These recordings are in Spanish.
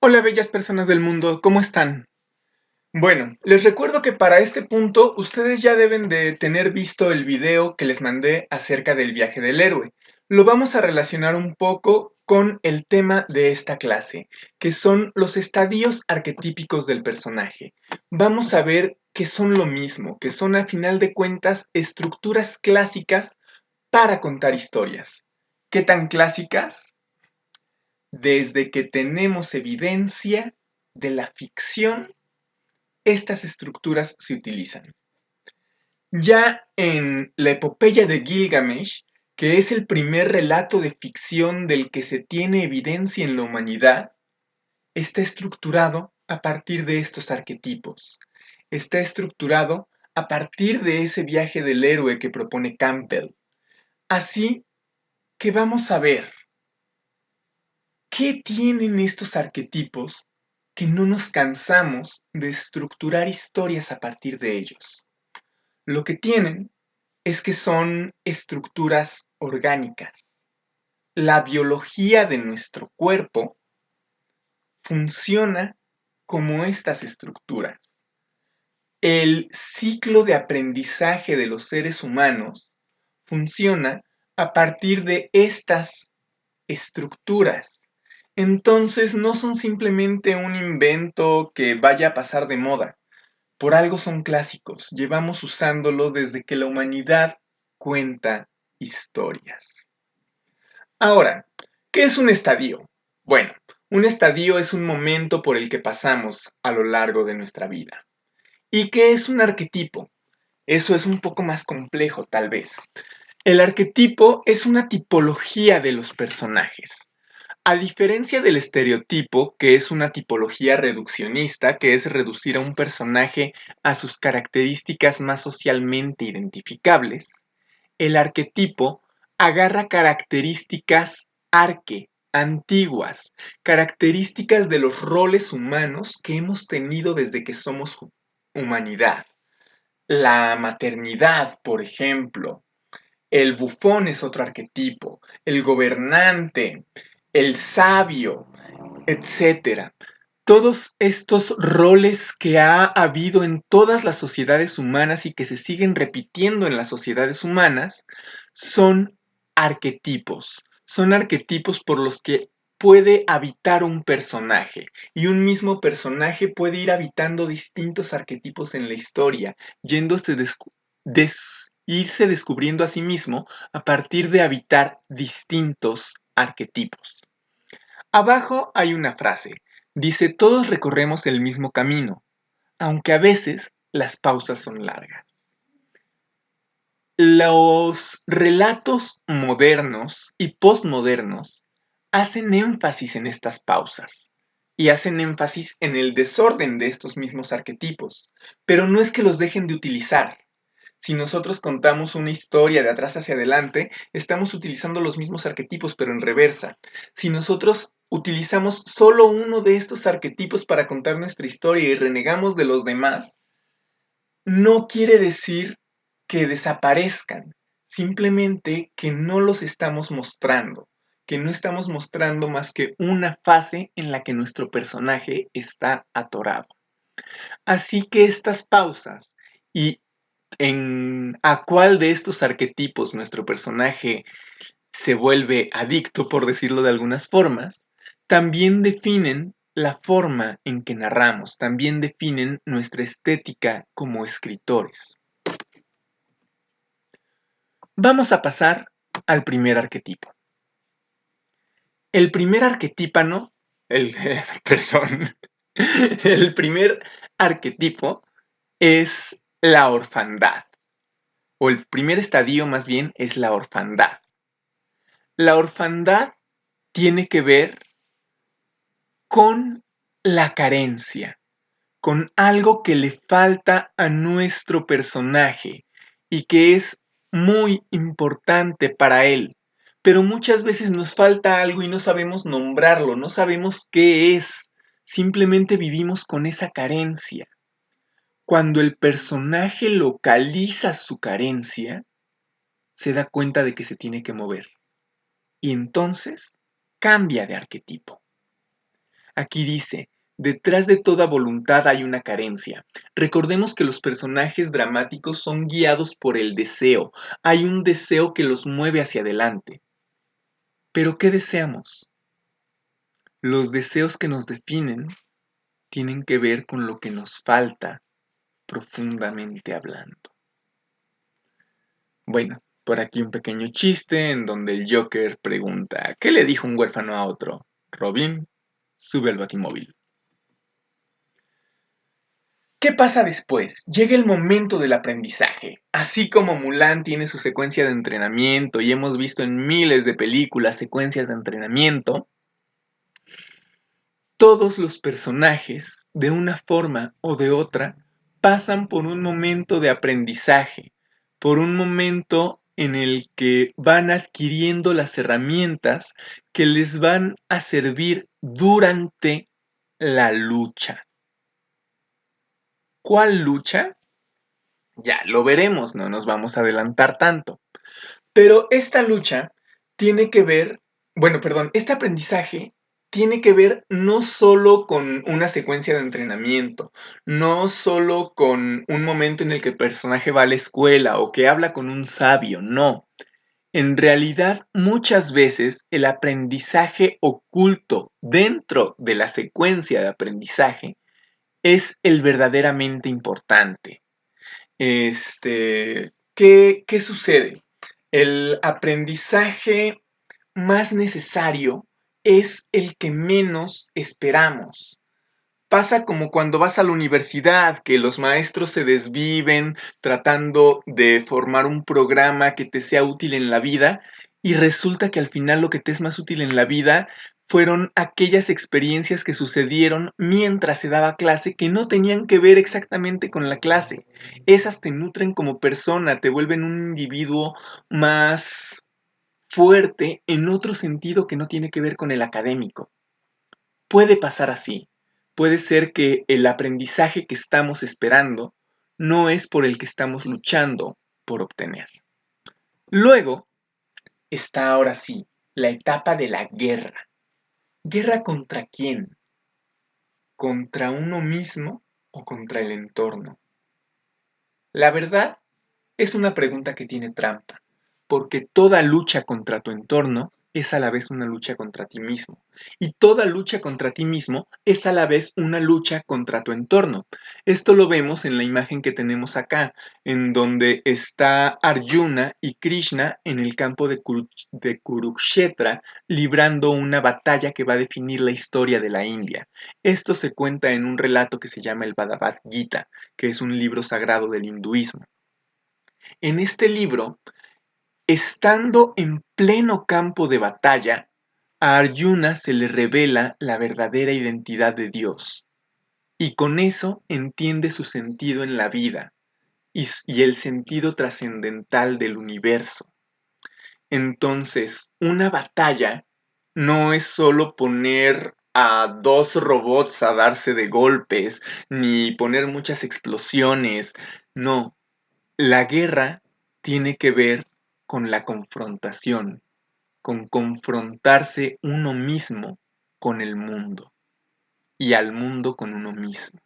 Hola, bellas personas del mundo, ¿cómo están? Bueno, les recuerdo que para este punto ustedes ya deben de tener visto el video que les mandé acerca del viaje del héroe. Lo vamos a relacionar un poco con el tema de esta clase, que son los estadios arquetípicos del personaje. Vamos a ver que son lo mismo, que son a final de cuentas estructuras clásicas para contar historias. ¿Qué tan clásicas? Desde que tenemos evidencia de la ficción, estas estructuras se utilizan. Ya en la epopeya de Gilgamesh, que es el primer relato de ficción del que se tiene evidencia en la humanidad, está estructurado a partir de estos arquetipos. Está estructurado a partir de ese viaje del héroe que propone Campbell. Así que vamos a ver qué tienen estos arquetipos que no nos cansamos de estructurar historias a partir de ellos. Lo que tienen es que son estructuras orgánicas. La biología de nuestro cuerpo funciona como estas estructuras. El ciclo de aprendizaje de los seres humanos funciona a partir de estas estructuras. Entonces no son simplemente un invento que vaya a pasar de moda. Por algo son clásicos. Llevamos usándolo desde que la humanidad cuenta historias. Ahora, ¿qué es un estadio? Bueno, un estadio es un momento por el que pasamos a lo largo de nuestra vida. ¿Y qué es un arquetipo? Eso es un poco más complejo, tal vez. El arquetipo es una tipología de los personajes. A diferencia del estereotipo, que es una tipología reduccionista, que es reducir a un personaje a sus características más socialmente identificables, el arquetipo agarra características antiguas, características de los roles humanos que hemos tenido desde que somos humanidad. La maternidad, por ejemplo, el bufón es otro arquetipo, el gobernante, el sabio, etcétera. Todos estos roles que ha habido en todas las sociedades humanas y que se siguen repitiendo en las sociedades humanas son arquetipos por los que puede habitar un personaje y un mismo personaje puede ir habitando distintos arquetipos en la historia, yéndose irse descubriendo a sí mismo a partir de habitar distintos arquetipos. Abajo hay una frase. Dice, todos recorremos el mismo camino, aunque a veces las pausas son largas. Los relatos modernos y postmodernos hacen énfasis en estas pausas y hacen énfasis en el desorden de estos mismos arquetipos, pero no es que los dejen de utilizar. Si nosotros contamos una historia de atrás hacia adelante, estamos utilizando los mismos arquetipos, pero en reversa. Si nosotros utilizamos solo uno de estos arquetipos para contar nuestra historia y renegamos de los demás, no quiere decir que desaparezcan, simplemente que no los estamos mostrando, que no estamos mostrando más que una fase en la que nuestro personaje está atorado. Así que estas pausas y a cuál de estos arquetipos nuestro personaje se vuelve adicto, por decirlo de algunas formas, también definen la forma en que narramos, también definen nuestra estética como escritores. Vamos a pasar al primer arquetipo. El primer arquetípano, perdón, el primer arquetipo es la orfandad, o el primer estadio más bien es la orfandad. La orfandad tiene que ver con la carencia, con algo que le falta a nuestro personaje y que es muy importante para él. Pero muchas veces nos falta algo y no sabemos nombrarlo, no sabemos qué es. Simplemente vivimos con esa carencia. Cuando el personaje localiza su carencia, se da cuenta de que se tiene que mover. Y entonces cambia de arquetipo. Aquí dice, detrás de toda voluntad hay una carencia. Recordemos que los personajes dramáticos son guiados por el deseo. Hay un deseo que los mueve hacia adelante. ¿Pero qué deseamos? Los deseos que nos definen tienen que ver con lo que nos falta profundamente hablando. Bueno, por aquí un pequeño chiste en donde el Joker pregunta, ¿qué le dijo un huérfano a otro? Robin, sube al batimóvil. ¿Qué pasa después? Llega el momento del aprendizaje. Así como Mulan tiene su secuencia de entrenamiento y hemos visto en miles de películas secuencias de entrenamiento, todos los personajes, de una forma o de otra, pasan por un momento de aprendizaje, por un momento en el que van adquiriendo las herramientas que les van a servir durante la lucha. ¿Cuál lucha? Ya lo veremos, no nos vamos a adelantar tanto. Pero esta lucha tiene que ver, bueno, perdón, este aprendizaje tiene que ver no solo con una secuencia de entrenamiento, no solo con un momento en el que el personaje va a la escuela o que habla con un sabio, no. En realidad, muchas veces el aprendizaje oculto dentro de la secuencia de aprendizaje es el verdaderamente importante. ¿Qué sucede? El aprendizaje más necesario es el que menos esperamos. Pasa como cuando vas a la universidad, que los maestros se desviven tratando de formar un programa que te sea útil en la vida y resulta que al final lo que te es más útil en la vida fueron aquellas experiencias que sucedieron mientras se daba clase que no tenían que ver exactamente con la clase. Esas te nutren como persona, te vuelven un individuo más fuerte en otro sentido que no tiene que ver con el académico. Puede pasar así. Puede ser que el aprendizaje que estamos esperando no es por el que estamos luchando por obtener. Luego está ahora sí la etapa de la guerra. ¿Guerra contra quién? ¿Contra uno mismo o contra el entorno? La verdad es una pregunta que tiene trampa, porque toda lucha contra tu entorno es a la vez una lucha contra ti mismo. Y toda lucha contra ti mismo es a la vez una lucha contra tu entorno. Esto lo vemos en la imagen que tenemos acá, en donde está Arjuna y Krishna en el campo de Kurukshetra, librando una batalla que va a definir la historia de la India. Esto se cuenta en un relato que se llama el Bhagavad Gita, que es un libro sagrado del hinduismo. En este libro, estando en pleno campo de batalla, a Arjuna se le revela la verdadera identidad de Dios, y con eso entiende su sentido en la vida y el sentido trascendental del universo. Entonces, una batalla no es solo poner a dos robots a darse de golpes, ni poner muchas explosiones, no. La guerra tiene que ver con la confrontación, con confrontarse uno mismo con el mundo y al mundo con uno mismo.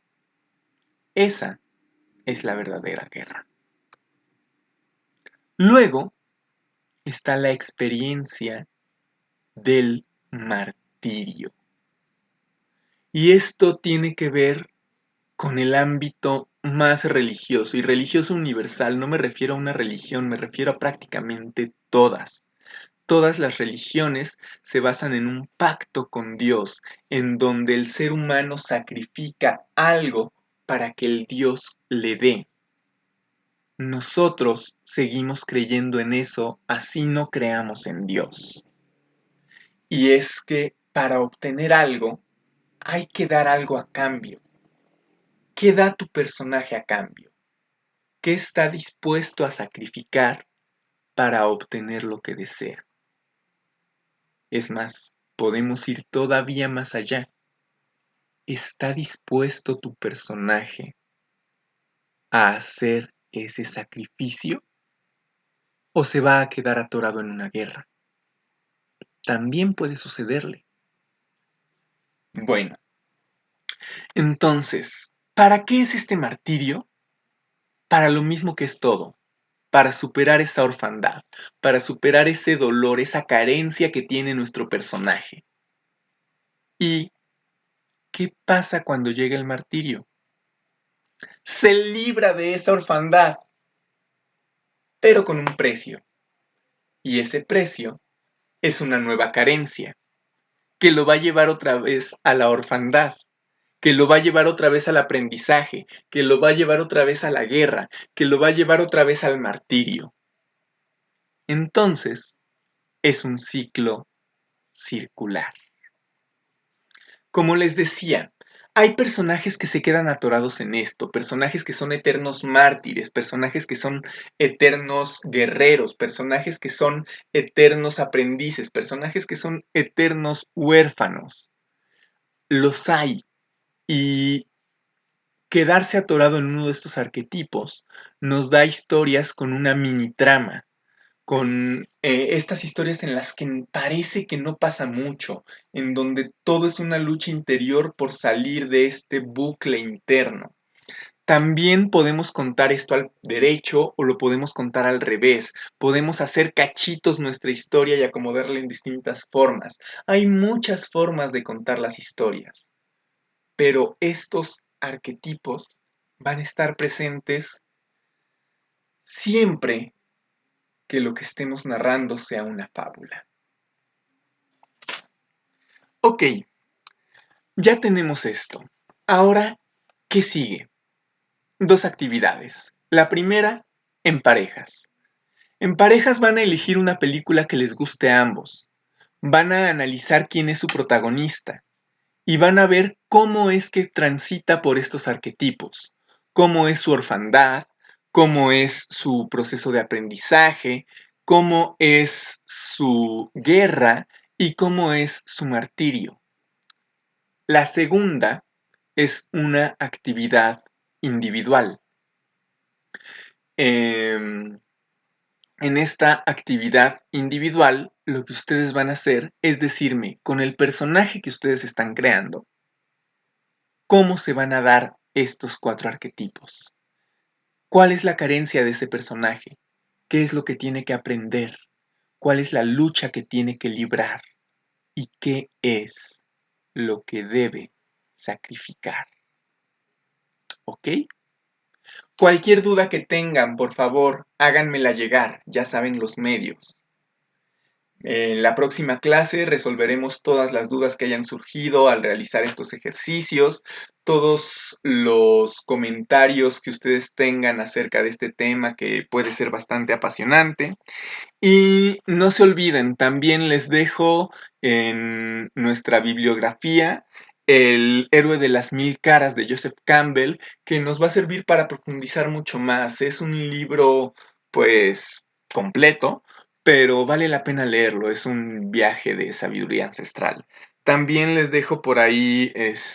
Esa es la verdadera guerra. Luego está la experiencia del martirio. Y esto tiene que ver con el ámbito más religioso, y religioso universal. No me refiero a una religión, me refiero a prácticamente todas. Todas las religiones se basan en un pacto con Dios, en donde el ser humano sacrifica algo para que el Dios le dé. Nosotros seguimos creyendo en eso, así no creamos en Dios. Y es que para obtener algo, hay que dar algo a cambio. ¿Qué da tu personaje a cambio? ¿Qué está dispuesto a sacrificar para obtener lo que desea? Es más, podemos ir todavía más allá. ¿Está dispuesto tu personaje a hacer ese sacrificio? ¿O se va a quedar atorado en una guerra? También puede sucederle. Bueno, entonces, ¿para qué es este martirio? Para lo mismo que es todo, para superar esa orfandad, para superar ese dolor, esa carencia que tiene nuestro personaje. ¿Y qué pasa cuando llega el martirio? Se libra de esa orfandad, pero con un precio. Y ese precio es una nueva carencia, que lo va a llevar otra vez a la orfandad, que lo va a llevar otra vez al aprendizaje, que lo va a llevar otra vez a la guerra, que lo va a llevar otra vez al martirio. Entonces, es un ciclo circular. Como les decía, hay personajes que se quedan atorados en esto, personajes que son eternos mártires, personajes que son eternos guerreros, personajes que son eternos aprendices, personajes que son eternos huérfanos. Los hay. Y quedarse atorado en uno de estos arquetipos nos da historias con una mini trama, con estas historias en las que parece que no pasa mucho, en donde todo es una lucha interior por salir de este bucle interno. También podemos contar esto al derecho o lo podemos contar al revés. Podemos hacer cachitos nuestra historia y acomodarla en distintas formas. Hay muchas formas de contar las historias, pero estos arquetipos van a estar presentes siempre que lo que estemos narrando sea una fábula. Ok, ya tenemos esto. Ahora, ¿qué sigue? Dos actividades. La primera, en parejas. En parejas van a elegir una película que les guste a ambos. Van a analizar quién es su protagonista y van a ver cómo es que transita por estos arquetipos, cómo es su orfandad, cómo es su proceso de aprendizaje, cómo es su guerra y cómo es su martirio. La segunda es una actividad individual. En esta actividad individual, lo que ustedes van a hacer es decirme, con el personaje que ustedes están creando, cómo se van a dar estos cuatro arquetipos. ¿Cuál es la carencia de ese personaje? ¿Qué es lo que tiene que aprender? ¿Cuál es la lucha que tiene que librar? ¿Y qué es lo que debe sacrificar? ¿Ok? Cualquier duda que tengan, por favor, háganmela llegar, ya saben los medios. En la próxima clase resolveremos todas las dudas que hayan surgido al realizar estos ejercicios, todos los comentarios que ustedes tengan acerca de este tema que puede ser bastante apasionante. Y no se olviden, también les dejo en nuestra bibliografía El héroe de las mil caras de Joseph Campbell, que nos va a servir para profundizar mucho más. Es un libro, pues, completo, pero vale la pena leerlo. Es un viaje de sabiduría ancestral. También les dejo por ahí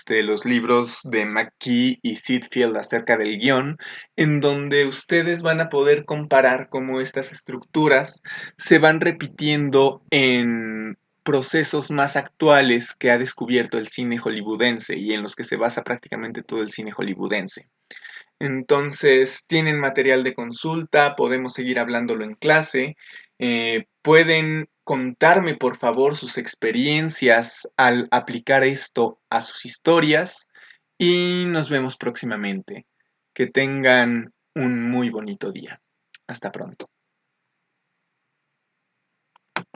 los libros de McKee y Sitfield acerca del guión, en donde ustedes van a poder comparar cómo estas estructuras se van repitiendo en procesos más actuales que ha descubierto el cine hollywoodense y en los que se basa prácticamente todo el cine hollywoodense. Entonces, tienen material de consulta, podemos seguir hablándolo en clase. Pueden contarme, por favor, sus experiencias al aplicar esto a sus historias y nos vemos próximamente. Que tengan un muy bonito día. Hasta pronto.